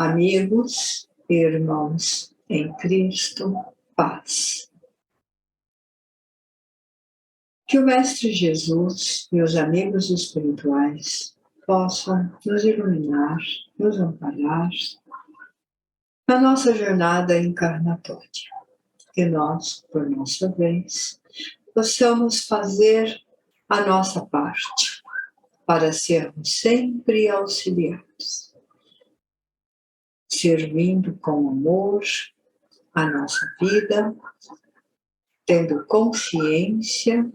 Amigos e irmãos em Cristo, paz. Que o Mestre Jesus e os amigos espirituais possam nos iluminar, nos amparar na nossa jornada encarnatória. Que nós, por nossa vez, possamos fazer a nossa parte para sermos sempre auxiliados, servindo com amor a nossa vida, tendo consciência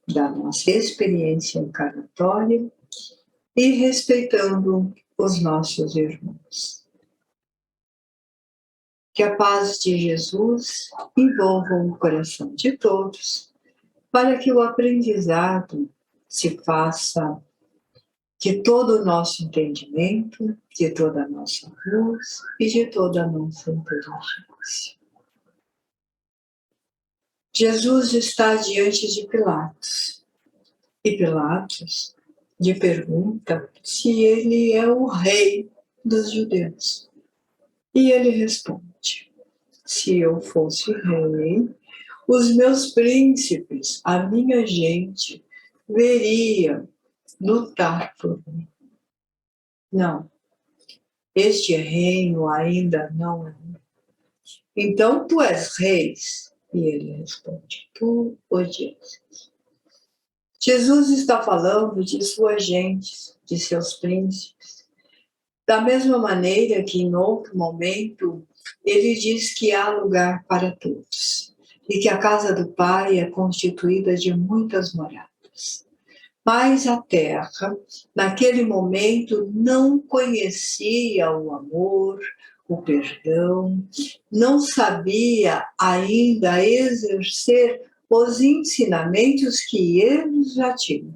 da nossa experiência encarnatória e respeitando os nossos irmãos. Que a paz de Jesus envolva o coração de todos, para que o aprendizado se faça de todo o nosso entendimento, de toda a nossa luz e de toda a nossa inteligência. Jesus está diante de Pilatos, e Pilatos lhe pergunta se ele é o rei dos judeus. E ele responde: se eu fosse rei, os meus príncipes, a minha gente, veriam lutar por mim. Não, este reino ainda não é meu. Então tu és rei? E ele responde: tu o dizes. Jesus está falando de sua gente, de seus príncipes. Da mesma maneira que em outro momento ele diz que há lugar para todos e que a casa do Pai é constituída de muitas moradas. Mas a terra, naquele momento, não conhecia o amor, o perdão, não sabia ainda exercer os ensinamentos que eles já tinham.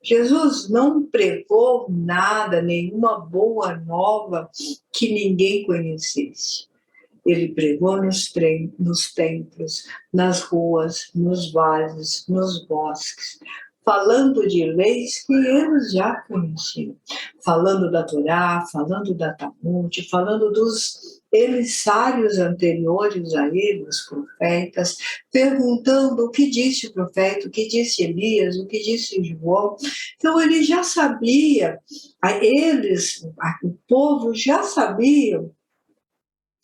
Jesus não pregou nada, nenhuma boa nova que ninguém conhecesse. Ele pregou nos templos, nas ruas, nos vales, nos bosques, falando de leis que eles já conheciam, falando da Torá, falando da Talmud, falando dos emissários anteriores a ele, os profetas, perguntando o que disse o profeta, o que disse Elias, o que disse João. Então ele já sabia, o povo já sabia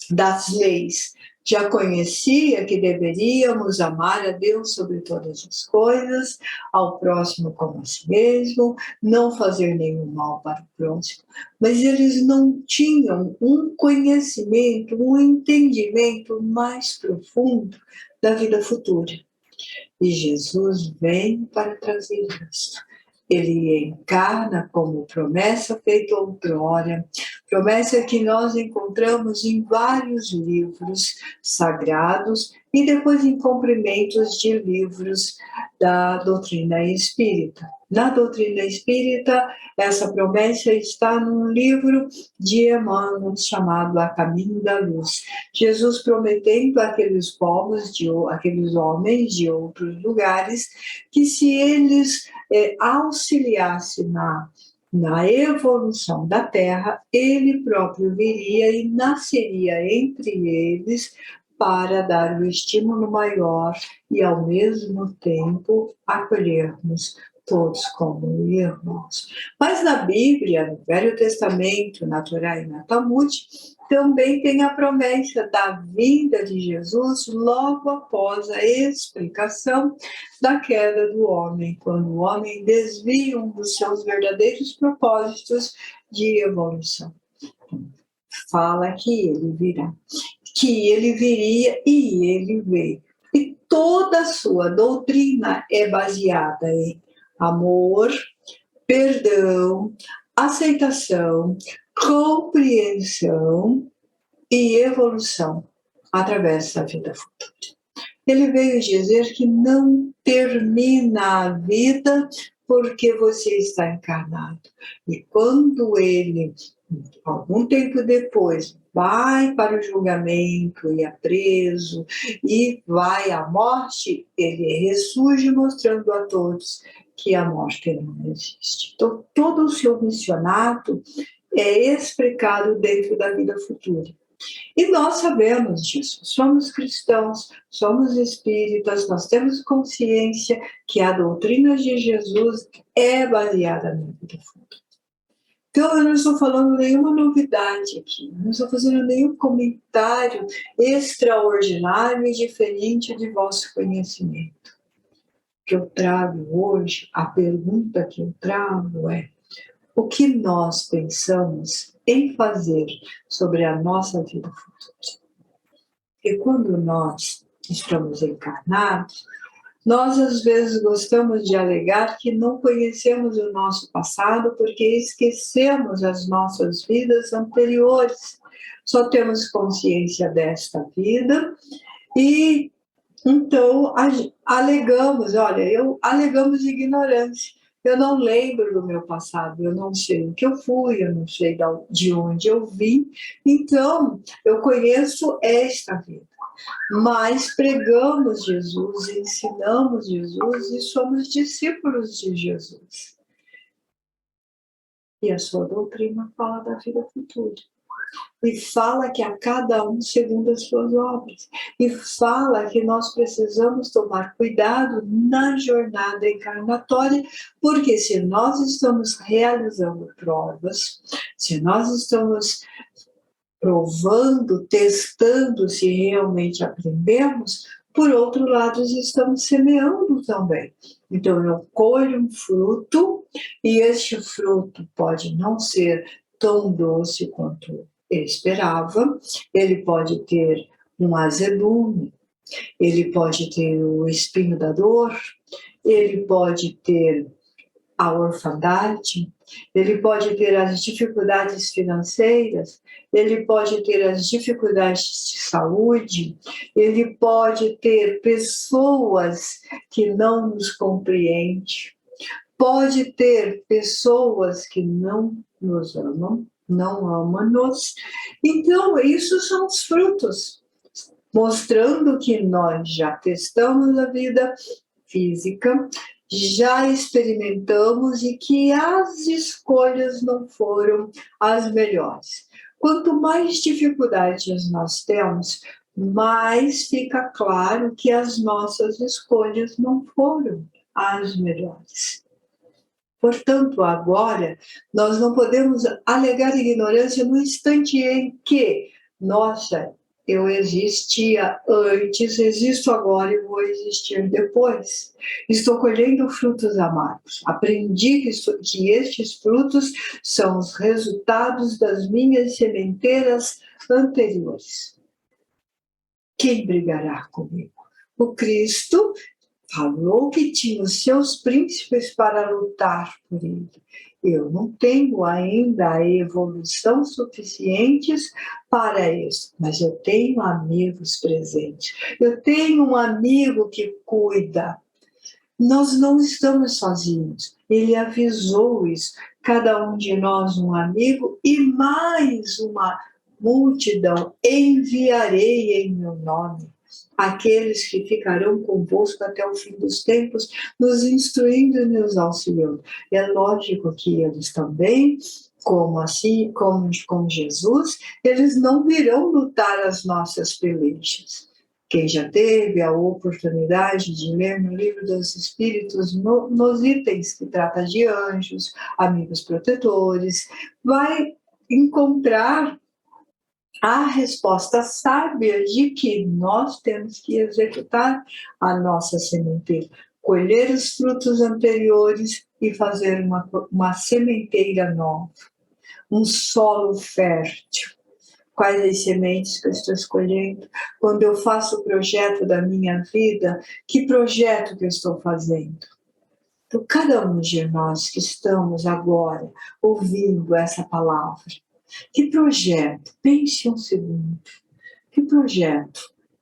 das leis, já conhecia que deveríamos amar a Deus sobre todas as coisas, ao próximo como a si mesmo, não fazer nenhum mal para o próximo. Mas eles não tinham um conhecimento, um entendimento mais profundo da vida futura. E Jesus vem para trazer isso. Ele encarna como promessa feita outrora, promessa que nós encontramos em vários livros sagrados e depois em comprimentos de livros da doutrina espírita. Na doutrina espírita, essa promessa está num livro de Emmanuel chamado A Caminho da Luz. Jesus prometendo àqueles povos, aqueles homens de outros lugares, que se eles auxiliassem na evolução da Terra, ele próprio viria e nasceria entre eles para dar o estímulo maior e, ao mesmo tempo, acolhermos todos como irmãos. Mas na Bíblia, no Velho Testamento, na Torá e na Talmud, também tem a promessa da vinda de Jesus logo após a explicação da queda do homem, quando o homem desvia um dos seus verdadeiros propósitos de evolução. Fala que ele virá, que ele viria e ele veio. E toda a sua doutrina é baseada em amor, perdão, aceitação, compreensão e evolução através da vida futura. Ele veio dizer que não termina a vida porque você está encarnado. E quando ele, algum tempo depois, vai para o julgamento e é preso e vai à morte, ele ressurge mostrando a todos que a morte não existe. Então, todo o seu missionato é explicado dentro da vida futura. E nós sabemos disso, somos cristãos, somos espíritas, nós temos consciência que a doutrina de Jesus é baseada na vida futura. Então, eu não estou falando nenhuma novidade aqui, não estou fazendo nenhum comentário extraordinário e diferente de vosso conhecimento. O que eu trago hoje, a pergunta que eu trago é: o que nós pensamos em fazer sobre a nossa vida futura? E quando nós estamos encarnados, nós às vezes gostamos de alegar que não conhecemos o nosso passado porque esquecemos as nossas vidas anteriores. Só temos consciência desta vida e então alegamos, alegamos ignorância. Eu não lembro do meu passado, eu não sei o que eu fui, eu não sei de onde eu vim, então eu conheço esta vida. Mas pregamos Jesus, ensinamos Jesus e somos discípulos de Jesus. E a sua doutrina fala da vida futura. E fala que a cada um segundo as suas obras. E fala que nós precisamos tomar cuidado na jornada encarnatória, porque se nós estamos realizando provas, se nós estamos provando, testando se realmente aprendemos, por outro lado, estamos semeando também. Então, eu colho um fruto, e este fruto pode não ser tão doce quanto eu esperava, ele pode ter um azedume, ele pode ter o espinho da dor, ele pode ter a orfandade, ele pode ter as dificuldades financeiras, ele pode ter as dificuldades de saúde, ele pode ter pessoas que não nos compreendem, pode ter pessoas que não nos amam, não amam-nos. Então, isso são os frutos, mostrando que nós já testamos a vida física, já experimentamos e que as escolhas não foram as melhores. Quanto mais dificuldades nós temos, mais fica claro que as nossas escolhas não foram as melhores. Portanto, agora, nós não podemos alegar ignorância no instante em que, nossa, eu existia antes, existo agora e vou existir depois. Estou colhendo frutos amargos. Aprendi que estes frutos são os resultados das minhas sementeiras anteriores. Quem brigará comigo? O Cristo falou que tinha os seus príncipes para lutar por ele. Eu não tenho ainda a evolução suficientes para isso, mas eu tenho amigos presentes. Eu tenho um amigo que cuida. Nós não estamos sozinhos. Ele avisou isso. Cada um de nós um amigo e mais uma multidão enviarei em meu nome. Aqueles que ficarão convosco até o fim dos tempos, nos instruindo e nos auxiliando. É lógico que eles também, como com Jesus, eles não virão lutar as nossas pelejas. Quem já teve a oportunidade de ler no Livro dos Espíritos, nos itens que trata de anjos, amigos protetores, vai encontrar a resposta sábia de que nós temos que executar a nossa sementeira, colher os frutos anteriores e fazer uma sementeira nova, um solo fértil. Quais as sementes que eu estou escolhendo? Quando eu faço o projeto da minha vida, que projeto que eu estou fazendo? Então, cada um de nós que estamos agora ouvindo essa palavra, que projeto? Pense um segundo. Que projeto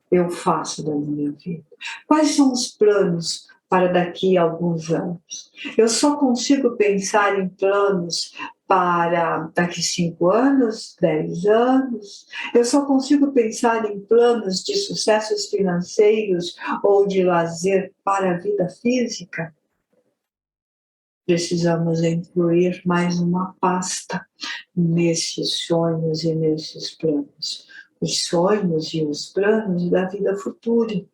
eu faço da minha vida? Quais são os planos para daqui a alguns anos? Eu só consigo pensar em planos para daqui 5 anos, 10 anos. Eu só consigo pensar em planos de sucessos financeiros ou de lazer para a vida física. Precisamos incluir mais uma pasta nesses sonhos e nesses planos. Os sonhos e os planos da vida futura.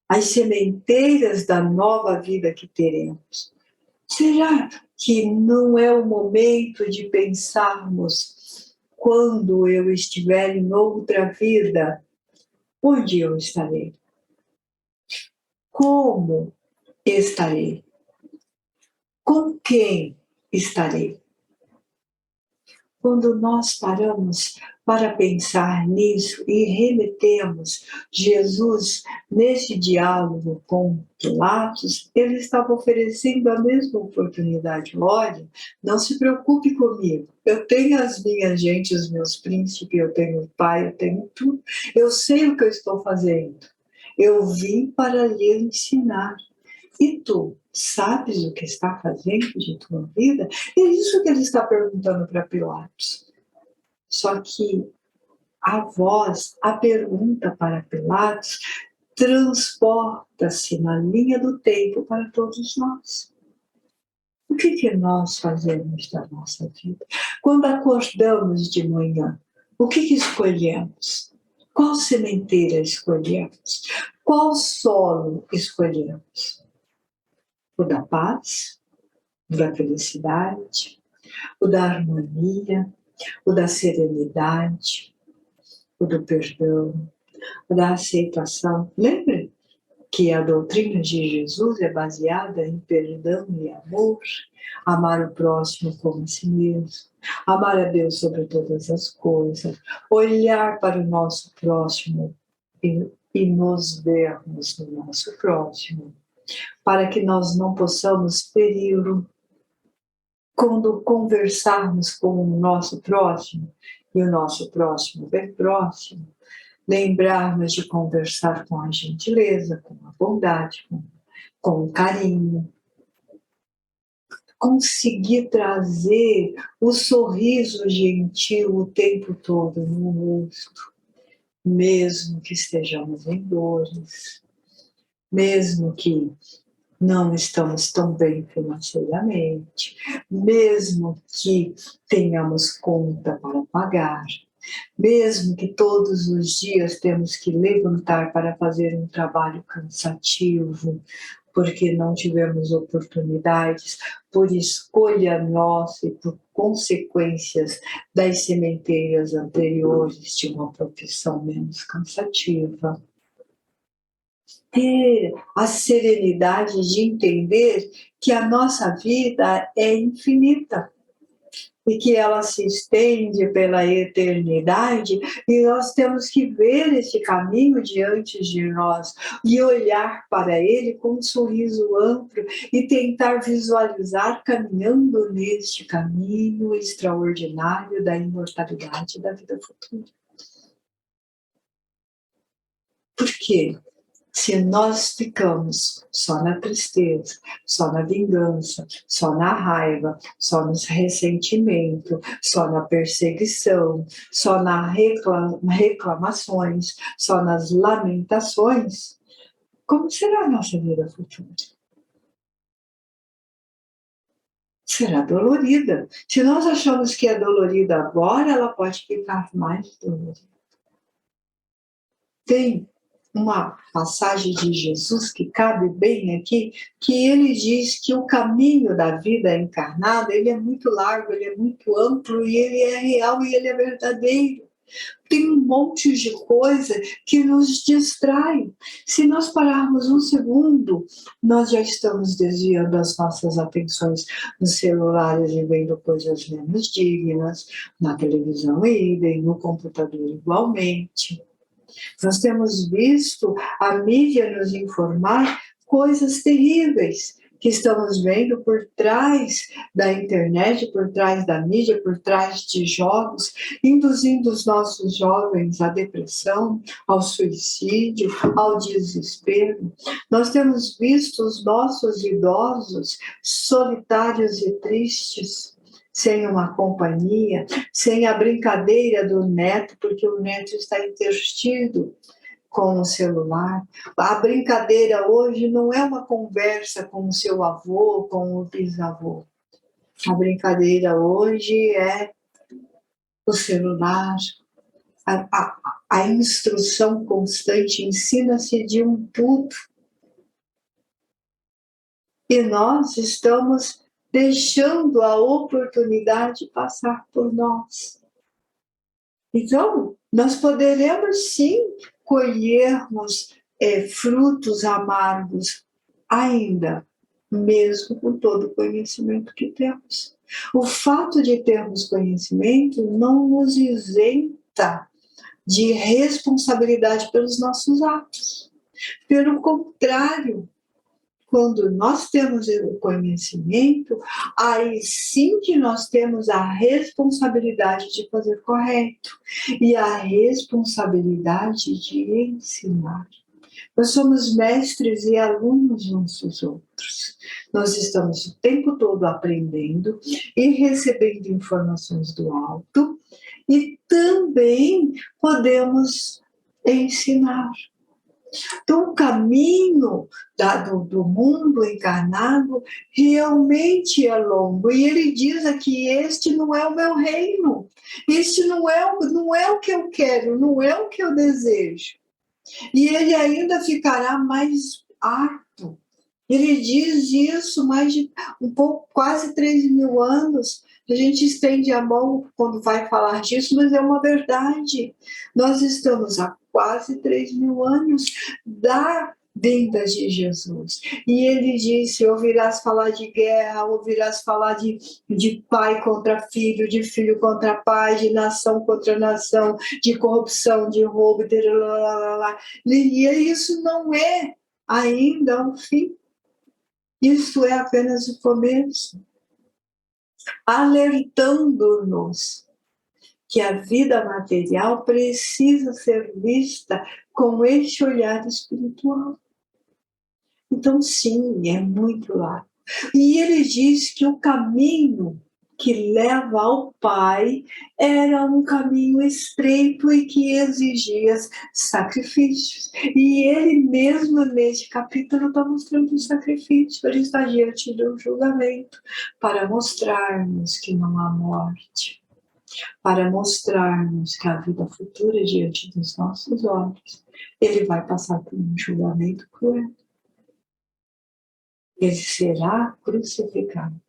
As sementeiras da nova vida que teremos. Será que não é o momento de pensarmos quando eu estiver em outra vida, onde eu estarei? Como estarei? Com quem estarei? Quando nós paramos para pensar nisso e remetemos Jesus nesse diálogo com Pilatos, ele estava oferecendo a mesma oportunidade. Olha, não se preocupe comigo, eu tenho as minhas gente, os meus príncipes, eu tenho o pai, eu tenho tudo, eu sei o que eu estou fazendo, eu vim para lhe ensinar. E tu, sabes o que está fazendo de tua vida? É isso que ele está perguntando para Pilatos. Só que a pergunta para Pilatos, transporta-se na linha do tempo para todos nós. O que nós fazemos da nossa vida? Quando acordamos de manhã, o que escolhemos? Qual sementeira escolhemos? Qual solo escolhemos? O da paz, o da felicidade, o da harmonia, o da serenidade, o do perdão, o da aceitação. Lembra que a doutrina de Jesus é baseada em perdão e amor, amar o próximo como a si mesmo, amar a Deus sobre todas as coisas, olhar para o nosso próximo e nos vermos no nosso próximo, para que nós não possamos feri-lo. Quando conversarmos com o nosso próximo, e o nosso próximo bem próximo, lembrarmos de conversar com a gentileza, com a bondade, com o carinho. Conseguir trazer o sorriso gentil o tempo todo no rosto, mesmo que estejamos em dores, mesmo que não estamos tão bem financeiramente, mesmo que tenhamos conta para pagar, mesmo que todos os dias temos que levantar para fazer um trabalho cansativo, porque não tivemos oportunidades, por escolha nossa e por consequências das sementeiras anteriores de uma profissão menos cansativa. Ter a serenidade de entender que a nossa vida é infinita e que ela se estende pela eternidade, e nós temos que ver esse caminho diante de nós e olhar para ele com um sorriso amplo e tentar visualizar caminhando neste caminho extraordinário da imortalidade da vida futura. Por quê? Se nós ficamos só na tristeza, só na vingança, só na raiva, só no ressentimento, só na perseguição, só nas reclamações, só nas lamentações, como será a nossa vida futura? Será dolorida. Se nós achamos que é dolorida agora, ela pode ficar mais dolorida. Tem uma passagem de Jesus que cabe bem aqui, que ele diz que o caminho da vida encarnada, ele é muito largo, ele é muito amplo, e ele é real e ele é verdadeiro. Tem um monte de coisa que nos distrai. Se nós pararmos um segundo, nós já estamos desviando as nossas atenções nos celulares e vendo coisas menos dignas, na televisão idem, no computador igualmente. Nós temos visto a mídia nos informar coisas terríveis que estamos vendo por trás da internet, por trás da mídia, por trás de jogos, induzindo os nossos jovens à depressão, ao suicídio, ao desespero. Nós temos visto os nossos idosos solitários e tristes, sem uma companhia, sem a brincadeira do neto, porque o neto está intertido com o celular. A brincadeira hoje não é uma conversa com o seu avô, com o bisavô. A brincadeira hoje é o celular, a instrução constante, ensina-se de um tudo. E nós estamos deixando a oportunidade passar por nós. Então, nós poderemos sim colhermos frutos amargos ainda, mesmo com todo o conhecimento que temos. O fato de termos conhecimento não nos isenta de responsabilidade pelos nossos atos. Pelo contrário, quando nós temos o conhecimento, aí sim que nós temos a responsabilidade de fazer correto e a responsabilidade de ensinar. Nós somos mestres e alunos uns dos outros. Nós estamos o tempo todo aprendendo e recebendo informações do alto e também podemos ensinar. Então, o caminho do mundo encarnado realmente é longo. E ele diz aqui, este não é o meu reino. Este não é o que eu quero, não é o que eu desejo. E ele ainda ficará mais harto. Ele diz isso mais de quase 3.000 anos. A gente estende a mão quando vai falar disso, mas é uma verdade. Nós estamos há quase 3.000 anos da vinda de Jesus. E ele disse, ouvirás falar de guerra, ouvirás falar de pai contra filho, de filho contra pai, de nação contra nação, de corrupção, de roubo, e isso não é ainda o fim. Isso é apenas o começo, alertando-nos que a vida material precisa ser vista com este olhar espiritual. Então, sim, é muito largo. E ele diz que o caminho que leva ao Pai era um caminho estreito e que exigia sacrifícios. E ele mesmo, neste capítulo, está mostrando o sacrifício. Ele está diante do julgamento para mostrarmos que não há morte, para mostrarmos que a vida futura é diante dos nossos olhos. Ele vai passar por um julgamento cruel. Ele será crucificado.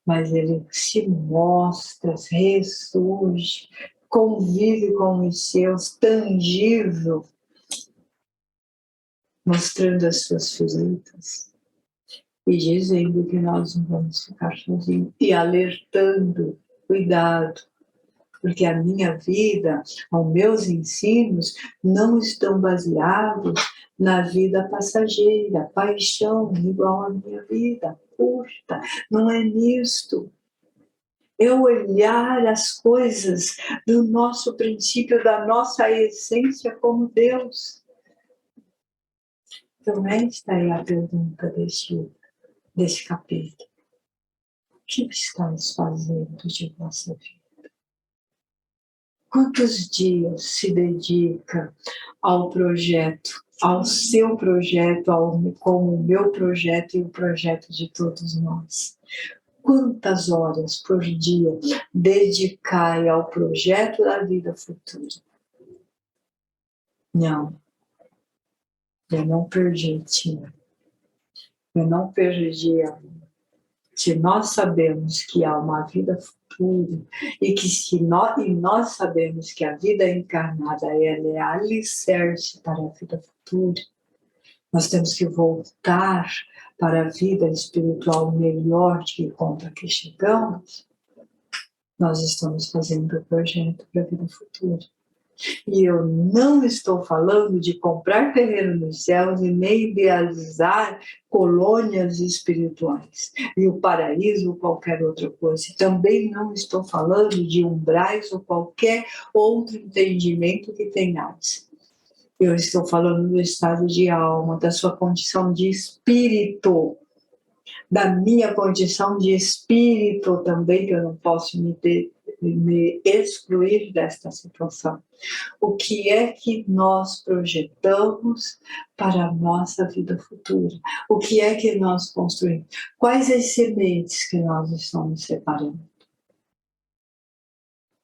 Mas ele se mostra, ressurge, convive com os seus, tangível, mostrando as suas feridas e dizendo que nós não vamos ficar sozinhos e alertando, cuidado, porque a minha vida, os meus ensinos não estão baseados na vida passageira, paixão igual à minha vida, curta, não é nisto. É olhar as coisas do nosso princípio, da nossa essência como Deus. Então, esta é a pergunta deste capítulo. O que estás fazendo de vossa vida? Quantos dias se dedica ao projeto, ao seu projeto, como o meu projeto e o projeto de todos nós? Quantas horas por dia dedicai ao projeto da vida futura? Não, eu não perdi tempo. Eu não perdi a vida. Se nós sabemos que há uma vida futura e nós sabemos que a vida encarnada ela é alicerce para a vida futura, nós temos que voltar para a vida espiritual melhor que conta que chegamos. Nós estamos fazendo o projeto para a vida futura. E eu não estou falando de comprar terreno nos céus e nem idealizar colônias espirituais e o paraíso ou qualquer outra coisa. Também não estou falando de umbrais ou qualquer outro entendimento que tenhais. Eu estou falando do estado de alma, da sua condição de espírito, da minha condição de espírito também, que eu não posso me me excluir desta situação? O que é que nós projetamos para a nossa vida futura? O que é que nós construímos? Quais as sementes que nós estamos separando?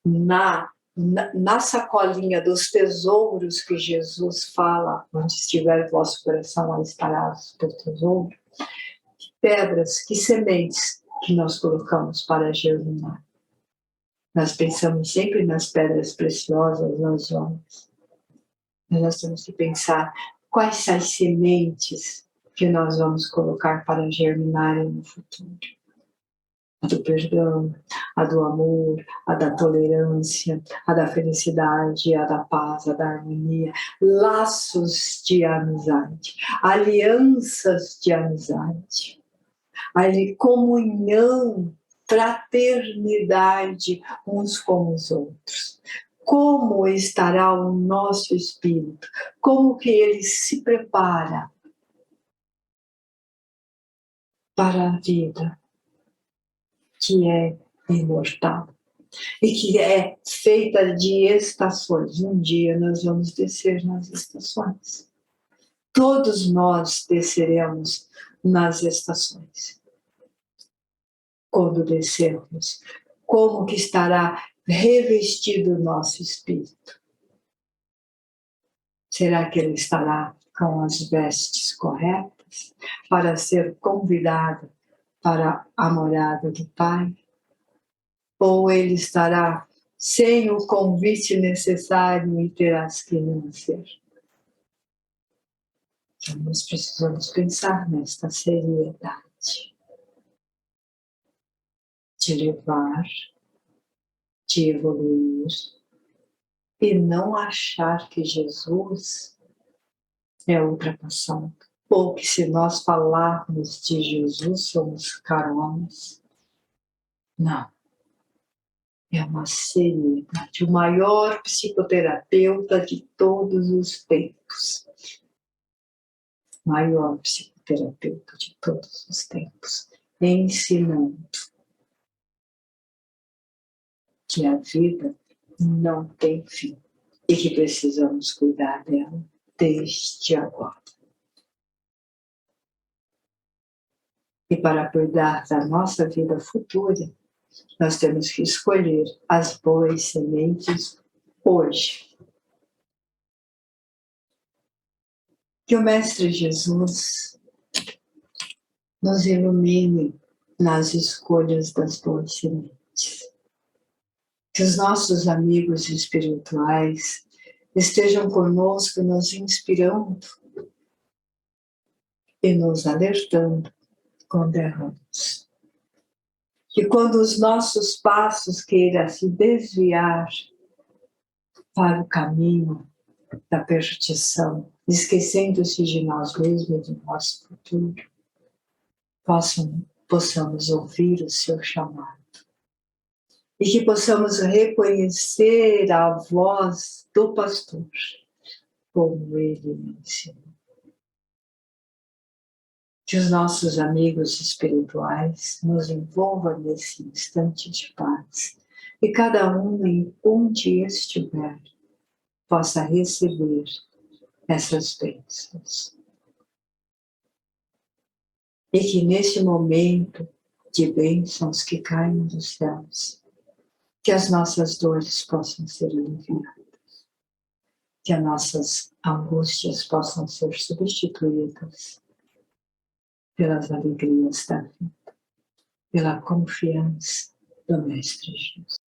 Na sacolinha dos tesouros que Jesus fala, onde estiver o vosso coração, lá estarás o teu tesouro, que pedras, que sementes que nós colocamos para germinar? Nós pensamos sempre nas pedras preciosas, nas joias. Mas nós temos que pensar quais são as sementes que nós vamos colocar para germinarem no futuro. A do perdão, a do amor, a da tolerância, a da felicidade, a da paz, a da harmonia, laços de amizade, alianças de amizade, a comunhão, fraternidade uns com os outros. Como estará o nosso espírito? Como que ele se prepara para a vida que é imortal e que é feita de estações? Um dia nós vamos descer nas estações. Todos nós desceremos nas estações. Quando descermos, como que estará revestido o nosso espírito? Será que ele estará com as vestes corretas para ser convidado para a morada do Pai? Ou ele estará sem o convite necessário e terás que renascer? Então, nós precisamos pensar nesta seriedade de levar, de evoluir, e não achar que Jesus é ultrapassado, ou que se nós falarmos de Jesus somos caronas. Não. É uma seriedade, o maior psicoterapeuta de todos os tempos. Maior psicoterapeuta de todos os tempos, ensinando que a vida não tem fim e que precisamos cuidar dela desde agora. E para cuidar da nossa vida futura, nós temos que escolher as boas sementes hoje. Que o Mestre Jesus nos ilumine nas escolhas das boas sementes. Que os nossos amigos espirituais estejam conosco, nos inspirando e nos alertando quando erramos. Que quando os nossos passos queiram se desviar para o caminho da perdição, esquecendo-se de nós mesmos e do nosso futuro, possamos ouvir o seu chamado. E que possamos reconhecer a voz do pastor, como ele me ensinou. Que os nossos amigos espirituais nos envolvam nesse instante de paz. E cada um, onde estiver, possa receber essas bênçãos. E que neste momento de bênçãos que caem dos céus, que as nossas dores possam ser aliviadas, que as nossas angústias possam ser substituídas pelas alegrias da vida, pela confiança do Mestre Jesus.